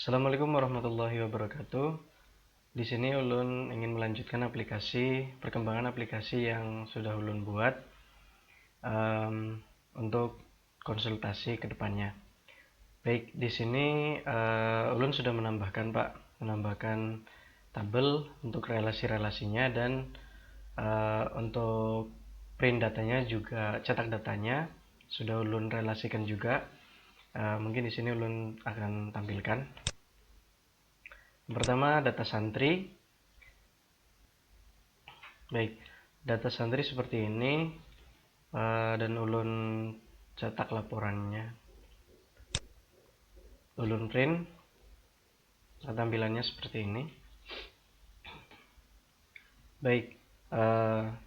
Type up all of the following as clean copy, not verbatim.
Assalamualaikum warahmatullahi wabarakatuh. Di sini Ulun ingin melanjutkan perkembangan aplikasi yang sudah Ulun buat untuk konsultasi ke depannya. Baik, di sini Ulun sudah menambahkan tabel untuk relasi-relasinya dan untuk print datanya juga, cetak datanya sudah Ulun relasikan juga. Mungkin di sini Ulun akan tampilkan. Pertama, data santri. Baik, data santri seperti ini dan Ulun cetak laporannya. Ulun print, tampilannya seperti ini. Baik,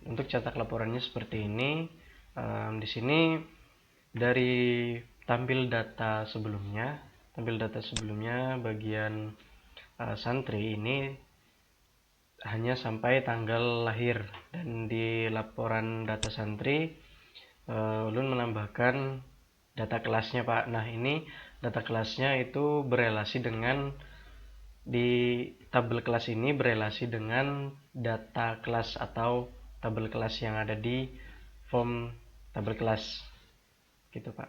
untuk cetak laporannya seperti ini. Di sini dari tampil data sebelumnya bagian santri ini hanya sampai tanggal lahir, dan di laporan data santri Ulun menambahkan data kelasnya, Pak. Nah, ini data kelasnya itu berelasi dengan di tabel kelas ini berelasi dengan data kelas atau tabel kelas yang ada di form tabel kelas. Gitu, Pak.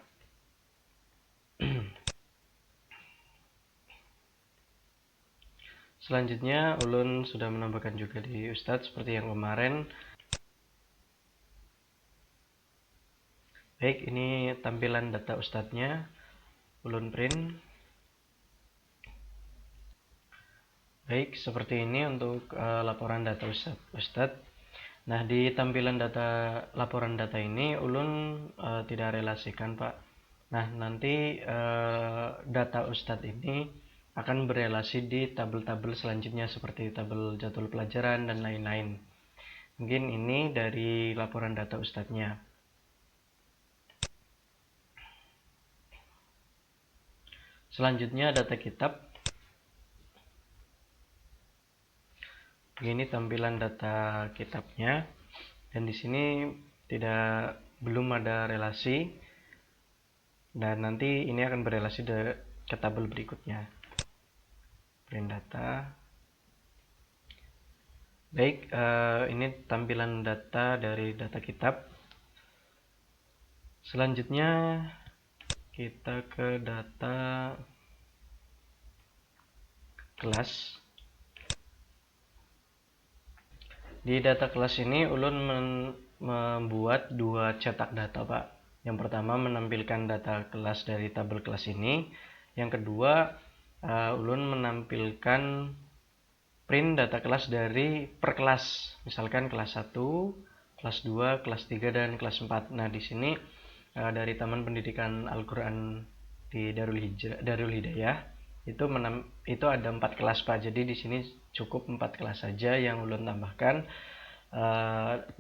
Selanjutnya Ulun sudah menambahkan juga di Ustadz seperti yang kemarin. Baik, ini tampilan data Ustadznya. Ulun print. Baik, seperti ini untuk laporan data Ustadz. Nah, di tampilan laporan data ini Ulun tidak relasikan, Pak. Nah, nanti data Ustadz ini akan berelasi di tabel-tabel selanjutnya seperti tabel jadwal pelajaran dan lain-lain. Mungkin ini dari laporan data Ustadznya. Selanjutnya data kitab. Begini tampilan data kitabnya, dan di sini belum ada relasi, dan nanti ini akan berelasi ke tabel berikutnya. Print data. Baik, ini tampilan data dari data kitab. Selanjutnya kita ke data kelas. Di data kelas ini Ulun membuat dua cetak data, Pak. Yang pertama menampilkan data kelas dari tabel kelas ini. Yang kedua, Ulun menampilkan print data kelas dari per kelas. Misalkan kelas 1, kelas 2, kelas 3, dan kelas 4. Nah, di sini dari Taman Pendidikan Al-Quran di Darul Hidayah itu ada 4 kelas, Pak. Jadi di sini cukup 4 kelas saja yang Ulun tambahkan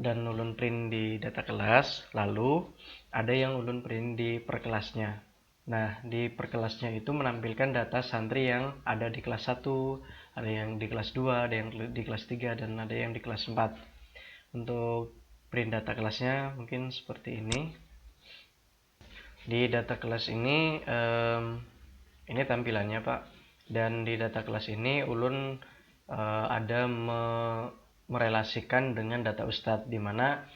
dan Ulun print di data kelas. Lalu ada yang Ulun print di per kelasnya. Nah, di per kelasnya itu menampilkan data santri yang ada di kelas 1, ada yang di kelas 2, ada yang di kelas 3, dan ada yang di kelas 4. Untuk print data kelasnya mungkin seperti ini. Di data kelas ini tampilannya, Pak. Dan di data kelas ini Ulun ada merelasikan dengan data Ustadz, di mana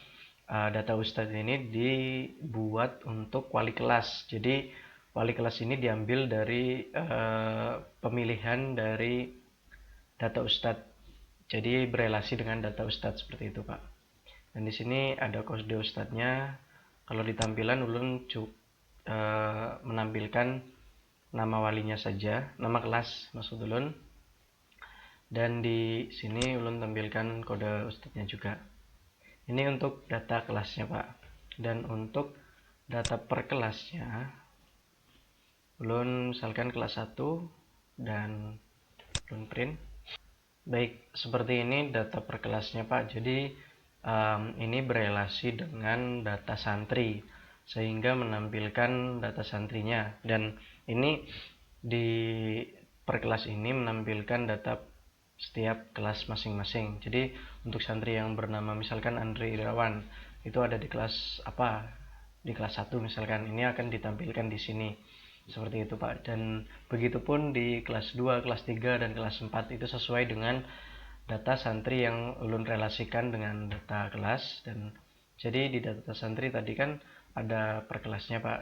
data Ustadz ini dibuat untuk wali kelas. Jadi wali kelas ini diambil dari pemilihan dari data Ustadz. Jadi berelasi dengan data Ustadz seperti itu, Pak. Dan di sini ada kode Ustadznya. Kalau di tampilan Ulun menampilkan nama walinya saja, nama kelas maksud Ulun. Dan di sini Ulun tampilkan kode Ustadznya juga. Ini untuk data kelasnya, Pak. Dan untuk data per kelasnya, Ulun misalkan kelas 1 dan Ulun print. Baik, seperti ini data per kelasnya, Pak. Jadi ini berelasi dengan data santri, sehingga menampilkan data santrinya. Dan ini di per kelas ini menampilkan data setiap kelas masing-masing. Jadi untuk santri yang bernama misalkan Andre Irawan, itu ada di kelas apa? Di kelas 1 misalkan. Ini akan ditampilkan di sini. Seperti itu Pak. Dan begitupun di kelas 2, kelas 3, dan kelas 4 itu sesuai dengan data santri yang ulun relasikan dengan data kelas. Dan jadi di data santri tadi kan ada per kelasnya Pak,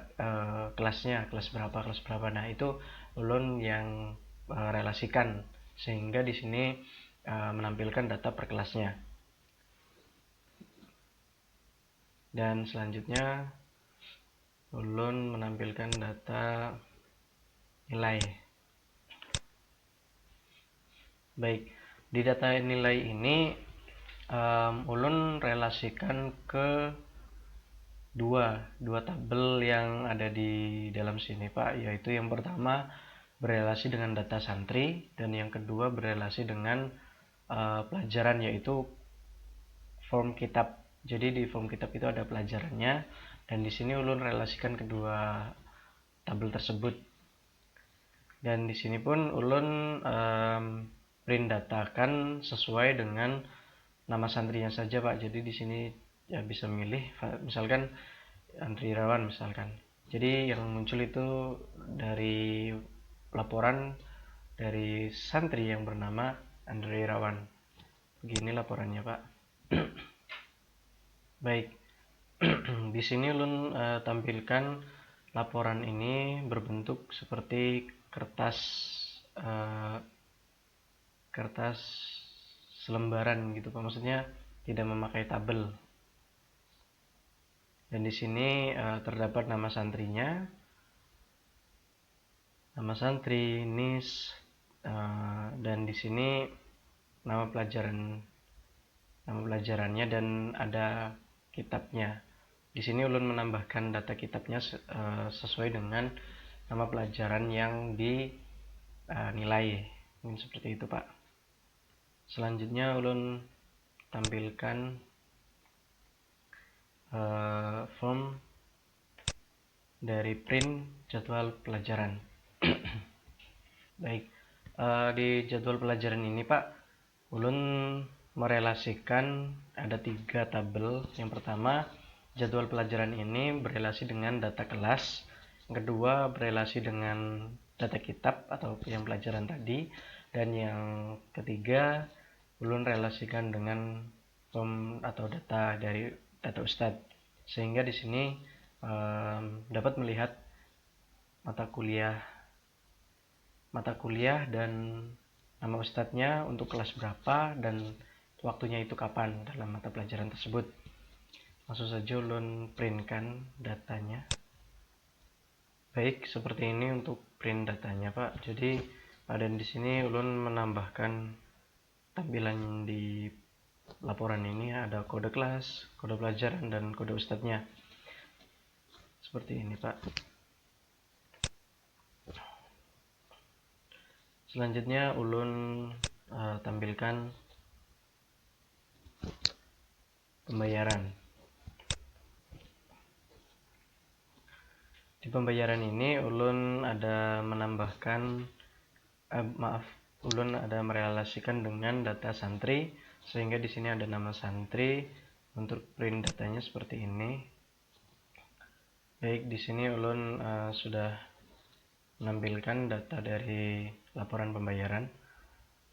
kelasnya kelas berapa. Nah itu ulun yang relasikan sehingga di sini menampilkan data per kelasnya. Dan selanjutnya ulun menampilkan data nilai. Baik, di data nilai ini ulun relasikan ke dua tabel yang ada di dalam sini Pak, yaitu yang pertama berelasi dengan data santri dan yang kedua berelasi dengan pelajaran, yaitu form kitab. Jadi di form kitab itu ada pelajarannya dan di sini ulun relasikan kedua tabel tersebut. Dan di sini pun ulun print datakan sesuai dengan nama santrinya saja Pak. Jadi di sini ya bisa milih, misalkan Andri Irawan misalkan. Jadi yang muncul itu dari laporan dari santri yang bernama Andri Irawan. Begini laporannya Pak. Baik, di sini ulun tampilkan laporan ini berbentuk seperti kertas selembaran gitu Pak. Maksudnya tidak memakai tabel. Dan di sini terdapat nama santrinya, nama santri, NIS, dan di sini nama pelajarannya dan ada kitabnya. Di sini ulun menambahkan data kitabnya sesuai dengan nama pelajaran yang dinilai. Mungkin seperti itu Pak. Selanjutnya ulun tampilkan form dari print jadwal pelajaran. Baik, di jadwal pelajaran ini Pak, ulun merelasikan ada 3 tabel. Yang pertama, jadwal pelajaran ini berelasi dengan data kelas. Yang kedua, berelasi dengan data kitab atau yang pelajaran tadi. Dan yang ketiga, ulun relasikan dengan form atau data dari data Ustadz. Sehingga di sini dapat melihat mata kuliah dan nama ustadznya untuk kelas berapa dan waktunya itu kapan dalam mata pelajaran tersebut. Langsung saja ulun printkan datanya. Baik, seperti ini untuk print datanya Pak. Jadi dan di sini ulun menambahkan tampilan di laporan ini ada kode kelas, kode pelajaran, dan kode ustadznya. Seperti ini Pak. Selanjutnya ulun tampilkan pembayaran. Di pembayaran ini ulun ada menambahkan ulun ada merelasikan dengan data santri, sehingga di sini ada nama santri. Untuk print datanya seperti ini. Baik, di sini ulun sudah menampilkan data dari laporan pembayaran.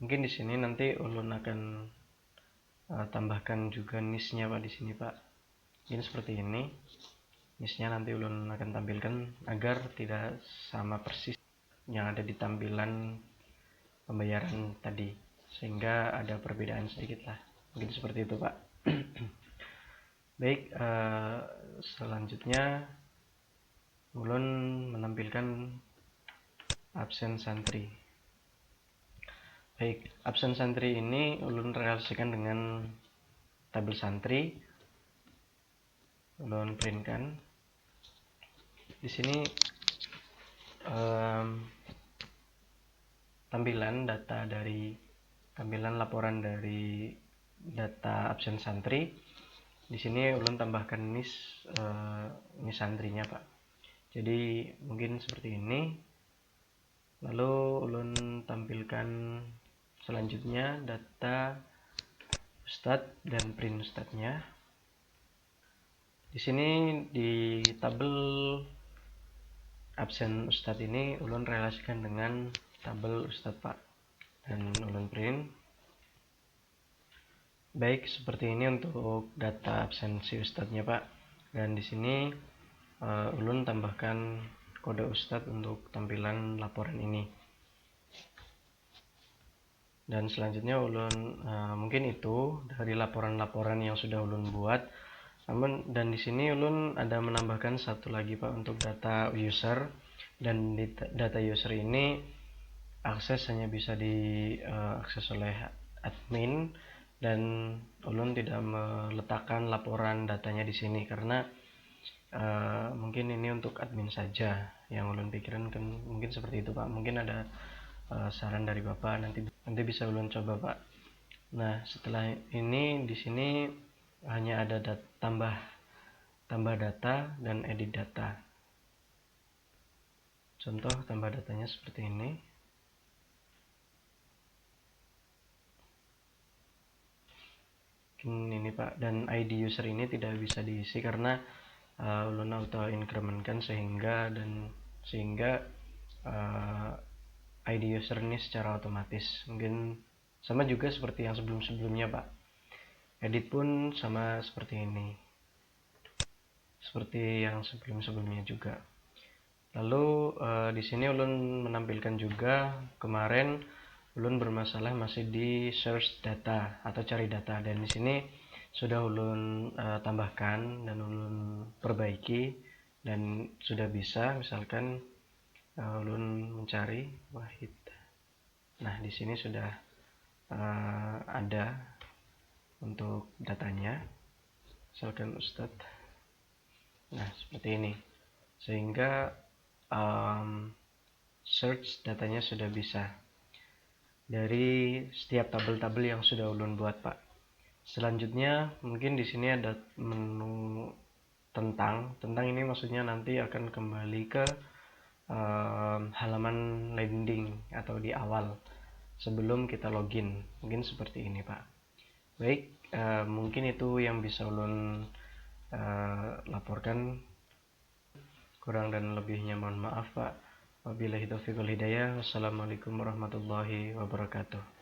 Mungkin di sini nanti ulun akan tambahkan juga NIS-nya Pak di sini Pak. Ini seperti ini. NIS-nya nanti ulun akan tampilkan agar tidak sama persis yang ada di tampilan pembayaran tadi, sehingga ada perbedaan sedikit lah. Mungkin seperti itu Pak. Baik, selanjutnya ulun menampilkan absen santri. Baik, absen santri ini ulun relasikan dengan tabel santri. Ulun printkan. Di sini tampilan laporan dari data absen santri. Di sini ulun tambahkan NIS santrinya Pak. Jadi mungkin seperti ini. Lalu ulun tampilkan selanjutnya data Ustadz dan print Ustadznya. Di sini di tabel absen Ustadz ini ulun relasikan dengan tabel Ustadz Pak, dan ulun print. Baik, seperti ini untuk data absensi Ustadznya Pak, dan di sini ulun tambahkan kode Ustadz untuk tampilan laporan ini. Dan selanjutnya ulun mungkin itu dari laporan-laporan yang sudah ulun buat. Namun dan di sini ulun ada menambahkan satu lagi Pak untuk data user, dan di data user ini akses hanya bisa diakses oleh admin, dan ulun tidak meletakkan laporan datanya di sini karena mungkin ini untuk admin saja. Yang ulun pikiran kan mungkin seperti itu Pak. Mungkin ada saran dari Bapak, nanti bisa ulun coba Pak. Nah, setelah ini di sini hanya ada tambah data dan edit data. Contoh tambah datanya seperti ini. Ini Pak, dan ID user ini tidak bisa diisi karena ulun auto incrementkan sehingga ID user ini secara otomatis. Mungkin sama juga seperti yang sebelum-sebelumnya Pak. Edit pun sama seperti ini, seperti yang sebelum-sebelumnya juga. Lalu di sini ulun menampilkan juga kemarin ulun bermasalah masih di search data atau cari data, dan di sini sudah ulun tambahkan dan ulun perbaiki dan sudah bisa. Misalkan ulun mencari Wahid. Nah, di sini sudah ada untuk datanya. Misalkan Ustadz. Nah, seperti ini. Sehingga search datanya sudah bisa dari setiap tabel-tabel yang sudah ulun buat Pak. Selanjutnya mungkin di sini ada menu tentang ini maksudnya nanti akan kembali ke halaman landing atau di awal sebelum kita login. Mungkin seperti ini Pak. Baik, mungkin itu yang bisa ulun laporkan. Kurang dan lebihnya mohon maaf Pak. Wabillahi taufiq wal hidayah. Wassalamualaikum warahmatullahi wabarakatuh.